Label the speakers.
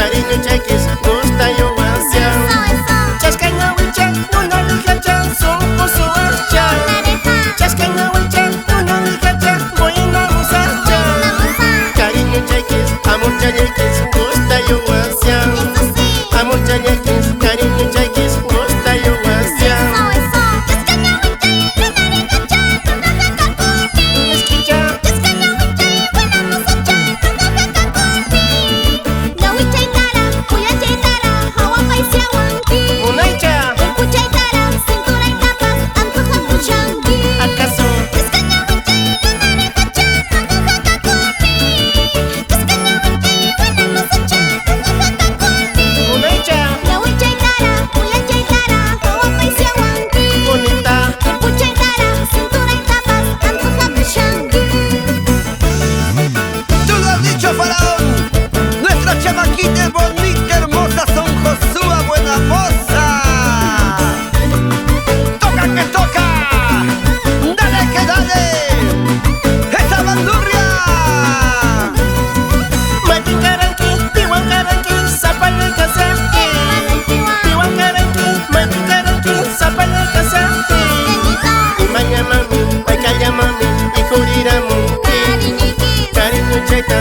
Speaker 1: cariño chequis, gusta yo ansia. Chascaña wiche, una ligacha, son coso archa. Chascaña wiche, una ligacha, buena musacha. Cariño chequis, amor chequis, gusta yo ansia. Amor chequis, cariño chequis, gusta yo ansia.
Speaker 2: Faraón, nuestra chamaquita es bonita, hermosa, son Josúa, buena moza. Toca que toca, dale que dale, esa bandurria.
Speaker 1: Matincaranqui, pihuancaranqui, zapale casante. Pihuancaranqui, matincaranqui, zapale casante. Maya mami, paicaya mami, y curiramuni. Cariño checa,